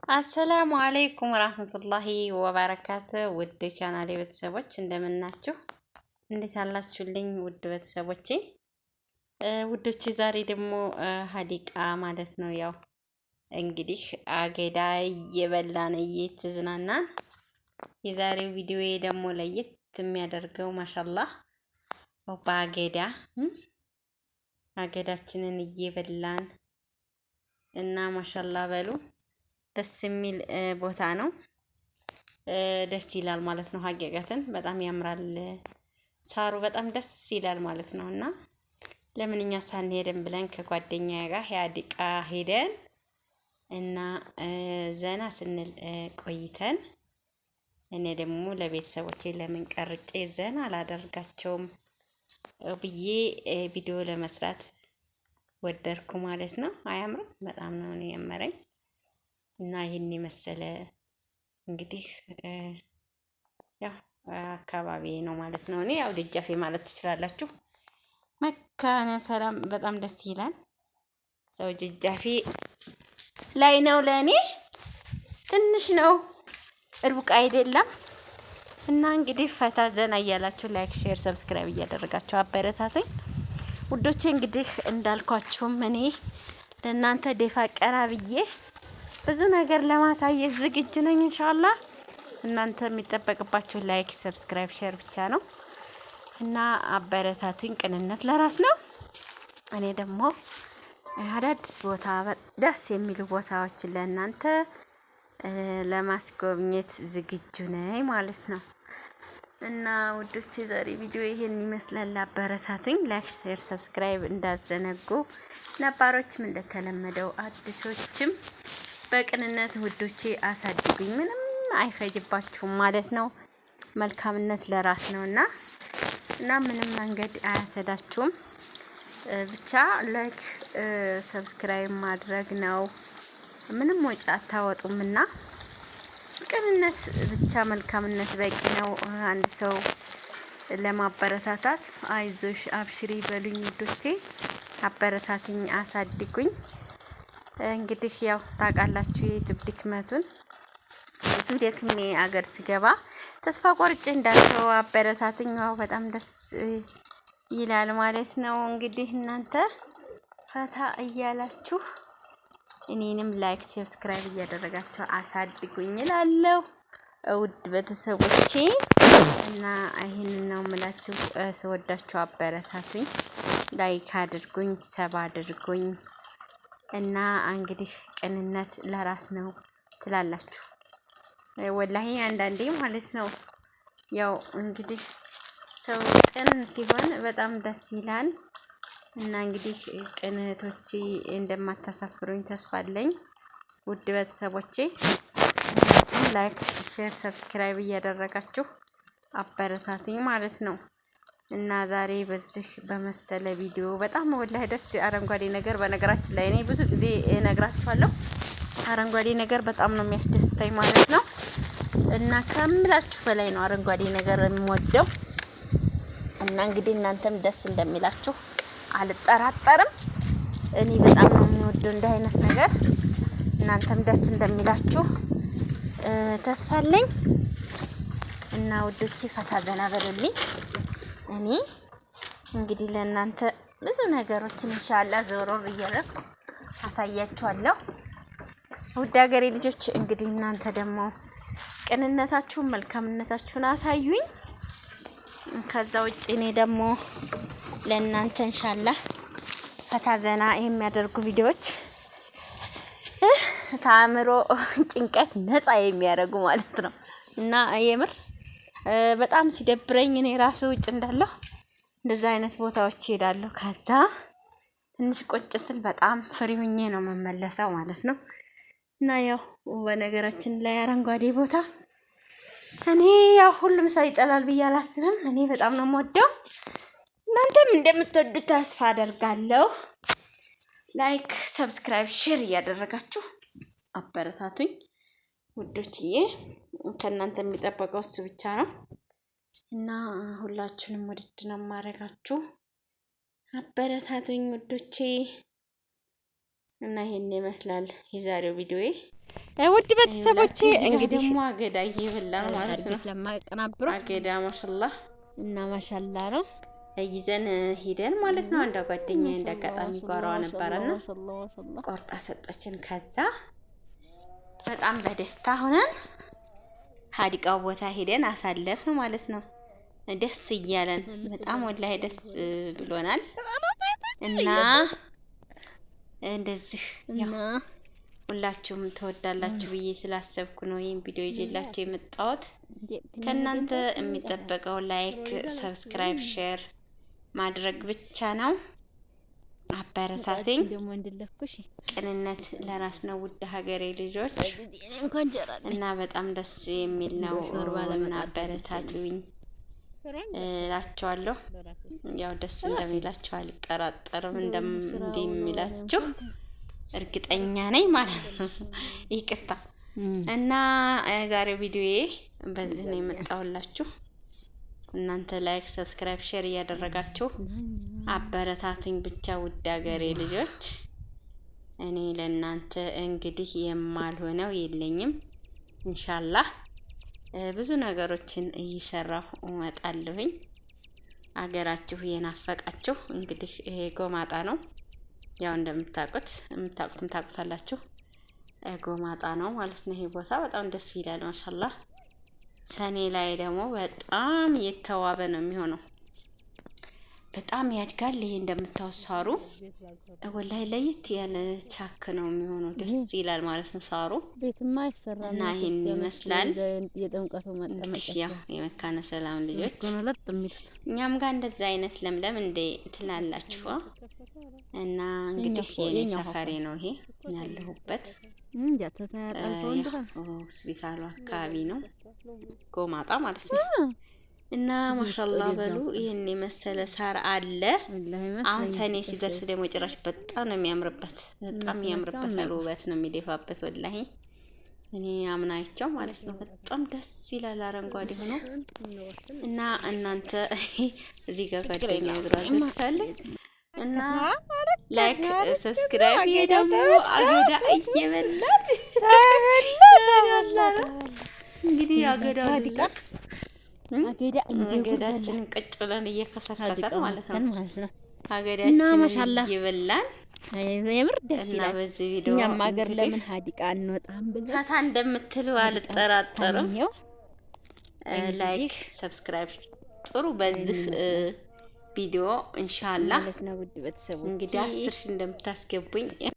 አሰላሙ አለይኩም ወራህመቱላሂ ወበረካቱ። ውድ ቻናሌ ቤተሰቦች እንደምናችሁ፣ እንዴት አላችሁልኝ? ውድ ቤተሰቦቼ ውዶቼ፣ ዛሬ ደግሞ ሀዲቃ ማለት ነው። ያው እንግዲህ አገዳ እየበላን እየተዝናናን፣ የዛሬው ቪዲዮ ደግሞ ለየት የሚያደርገው ማሻአላህ በአገዳ አገዳችንን እየበላን እና ማሻአላህ በሉ ደስ የሚል ቦታ ነው። ደስ ይላል ማለት ነው። ሀቂቀትን በጣም ያምራል። ሳሩ በጣም ደስ ይላል ማለት ነው። እና ለምን እኛ ሳንሄድም ብለን ከጓደኛዬ ጋር ሀዲቃ ሄደን እና ዘና ስንል ቆይተን እኔ ደግሞ ለቤተሰቦቼ ለምን ቀርጬ ዘና አላደርጋቸውም ብዬ ቪዲዮ ለመስራት ወደድኩ ማለት ነው። አያምርም? በጣም ነው እኔ ያመረኝ። እና ይህን የመሰለ እንግዲህ ያው አካባቢ ነው ማለት ነው። እኔ ያው ደጃፌ ማለት ትችላላችሁ። መካነ ሰላም በጣም ደስ ይላል። ሰው ደጃፌ ላይ ነው። ለእኔ ትንሽ ነው፣ ሩቅ አይደለም። እና እንግዲህ ፈታ ዘና እያላችሁ ላይክ፣ ሼር፣ ሰብስክራይብ እያደረጋችሁ አበረታቱኝ ውዶቼ። እንግዲህ እንዳልኳችሁም እኔ ለእናንተ ደፋ ቀና ብዬ ብዙ ነገር ለማሳየት ዝግጁ ነኝ ኢንሻአላህ። እናንተ የሚጠበቅባችሁ ላይክ፣ ሰብስክራይብ፣ ሼር ብቻ ነው እና አበረታቱኝ። ቅንነት ለራስ ነው። እኔ ደግሞ አዳዲስ ቦታ ደስ የሚሉ ቦታዎችን ለእናንተ ለማስጎብኘት ዝግጁ ነኝ ማለት ነው። እና ውዶቼ ዛሬ ቪዲዮ ይሄን ይመስላል። አበረታቱኝ። ላይክ፣ ሼር፣ ሰብስክራይብ እንዳዘነጉ፣ ነባሮችም እንደተለመደው አዲሶችም በቅንነት ውዶቼ አሳድጉኝ። ምንም አይፈጅባችሁም ማለት ነው። መልካምነት ለራስ ነውና ምንም መንገድ አያሰዳችሁም። ብቻ ላይክ ሰብስክራይብ ማድረግ ነው። ምንም ወጪ አታወጡምና ቅንነት ብቻ መልካምነት በቂ ነው። አንድ ሰው ለማበረታታት አይዞሽ አብሽሪ በሉኝ ውዶቼ። አበረታትኝ፣ አሳድጉኝ። እንግዲህ ያው ታውቃላችሁ የዩቲዩብ ድክመቱን። ብዙ ደክሜ አገር ስገባ ተስፋ ቆርጬ እንዳልተው አበረታትኝ። ዋው በጣም ደስ ይላል ማለት ነው። እንግዲህ እናንተ ፈታ እያላችሁ እኔንም ላይክ ሰብስክራይብ እያደረጋችሁ አሳድጉኝ እላለሁ ውድ ቤተሰቦቼ። እና ይሄንን ነው የምላችሁ። ስወዳችሁ አበረታቱኝ፣ ላይክ አድርጉኝ፣ ሰብ አድርጉኝ። እና እንግዲህ ቅንነት ለራስ ነው ትላላችሁ። ወላሂ አንዳንዴ ማለት ነው ያው እንግዲህ ሰው ቅን ሲሆን በጣም ደስ ይላል። እና እንግዲህ ቅንቶቼ እንደማታሳፍሩኝ ተስፋ አለኝ ውድ ቤተሰቦቼ። ላይክ፣ ሼር፣ ሰብስክራይብ እያደረጋችሁ አበረታቱኝ ማለት ነው። እና ዛሬ በዚህ በመሰለ ቪዲዮ በጣም ወላሂ ደስ አረንጓዴ ነገር፣ በነገራችን ላይ እኔ ብዙ ጊዜ እነግራችኋለሁ አረንጓዴ ነገር በጣም ነው የሚያስደስተኝ ማለት ነው። እና ከምላችሁ በላይ ነው አረንጓዴ ነገር የምወደው። እና እንግዲህ እናንተም ደስ እንደሚላችሁ አልጠራጠርም። እኔ በጣም ነው የምወደው እንደ አይነት ነገር። እናንተም ደስ እንደሚላችሁ ተስፋ አለኝ። እና ውዶቼ ፈታ ዘና በሉልኝ። እኔ እንግዲህ ለእናንተ ብዙ ነገሮችን ኢንሻአላህ ዞሮር እያደረኩ አሳያችኋለሁ ውድ ሀገሬ ልጆች። እንግዲህ እናንተ ደግሞ ቅንነታችሁን መልካምነታችሁን አሳዩኝ። ከዛ ውጭ እኔ ደግሞ ለእናንተ ኢንሻአላህ ፈታ ዘና የሚያደርጉ ቪዲዮዎች ታምሮ ጭንቀት ነፃ የሚያደርጉ ማለት ነው። እና የምር በጣም ሲደብረኝ እኔ ራሱ ውጭ እንዳለሁ እንደዛ አይነት ቦታዎች እሄዳለሁ። ከዛ ትንሽ ቁጭ ስል በጣም ፍሪ ሆኜ ነው መመለሰው ማለት ነው። እና ያው በነገራችን ላይ አረንጓዴ ቦታ እኔ ያው ሁሉም ሰው ይጠላል ብዬ አላስብም። እኔ በጣም ነው የምወደው። እናንተም እንደምትወዱት ተስፋ አደርጋለሁ። ላይክ፣ ሰብስክራይብ፣ ሼር እያደረጋችሁ አበረታቱኝ ውዶችዬ። ከእናንተ የሚጠበቀው እሱ ብቻ ነው። እና ሁላችሁንም ውድድ ነው የማደርጋችሁ። አበረታቱኝ ውዶቼ። እና ይሄን ይመስላል የዛሬው ቪዲዮዬ። ውድ ቤተሰቦቼ እንግዲህ ደግሞ አገዳ እየበላን ማለት ነው። ስለማቀናብረው አገዳ ማሻአላህ እና ማሻአላ ነው ይዘን ሄደን ማለት ነው። አንዷ ጓደኛዬ እንዳጋጣሚ ጓሯ ነበረና ቆርጣ ሰጠችን። ከዛ በጣም በደስታ ሆነን ሀዲቃው ቦታ ሄደን አሳለፍን ማለት ነው። ደስ እያለን በጣም ወላሂ ደስ ብሎናል። እና እንደዚህ ያው ሁላችሁም ተወዳላችሁ ብዬ ስላሰብኩ ነው ይሄን ቪዲዮ ይዤላችሁ የመጣሁት። ከእናንተ የሚጠበቀው ላይክ፣ ሰብስክራይብ፣ ሼር ማድረግ ብቻ ነው። አበረታቱኝ። ቅንነት ለራስ ነው ውድ ሀገሬ ልጆች እና በጣም ደስ የሚል ነው እና አበረታቱኝ እላችኋለሁ። ያው ደስ እንደሚላችሁ አልጠራጠርም፣ እንደሚላችሁ እርግጠኛ ነኝ ማለት ነው። ይቅርታ እና ዛሬው ቪዲዮዬ በዚህ ነው የመጣሁላችሁ። እናንተ ላይክ፣ ሰብስክራይብ፣ ሼር እያደረጋችሁ አበረታቱኝ ብቻ ውድ ሀገሬ ልጆች። እኔ ለእናንተ እንግዲህ የማልሆነው የለኝም። ኢንሻአላህ ብዙ ነገሮችን እየሰራሁ እመጣለሁኝ። አገራችሁ የናፈቃችሁ እንግዲህ ይሄ ጎማጣ ነው። ያው እንደምታውቁት የምታውቁትም ታውቁታላችሁ። ጎማጣ ነው ማለት ነው። ይሄ ቦታ በጣም ደስ ይላል ማሻአላህ። ሰኔ ላይ ደግሞ በጣም የተዋበ ነው የሚሆነው። በጣም ያድጋል። ይሄ እንደምታዩት ሳሩ ወላሂ ለየት ያለ ቻክ ነው የሚሆነው። ደስ ይላል ማለት ነው ሳሩ እና ይሄን ይመስላል። ያው የመካነ ሰላም ልጆች እኛም ጋር እንደዛ አይነት ለምለም እንደ ትላላችሁ። እና እንግዲህ የኔ ሰፈሬ ነው ይሄ ያለሁበት ሆስፒታሉ አካባቢ ነው ጎማጣ ማለት ነው። እና ማሻአላህ በሉ ይሄን የመሰለ ሳር አለ። አሁን ሰኔ ሲደርስ ደግሞ ጭራሽ በጣም ነው የሚያምርበት፣ በጣም የሚያምርበት ውበት ነው የሚደፋበት። ወላሂ እኔ አምናቸው ማለት ነው በጣም ደስ ይላል አረንጓዴ ሆኖ። እና እናንተ እዚህ ጋር ጓደኛ ይድራል እና ላይክ ሰብስክራይብ ደግሞ አገዳ እየበላን እንግዲህ አገዳው ልላጥ አገዳችን ቁጭ ብለን እየከሰከሰን ማለት ነው። አገዳችን እየበላን የምር ደስ ይላል። በዚህ ቪዲዮ እኛም ሀገር ለምን ሀዲቃ አንወጣም ብለን ታታ እንደምትሉ አልጠራጠርም። ላይክ ሰብስክራይብ ጥሩ በዚህ ቪዲዮ ኢንሻአላህ ማለት ነው። ውድ ቤተሰቦች እንግዲህ 10 ሺህ እንደምታስገቡኝ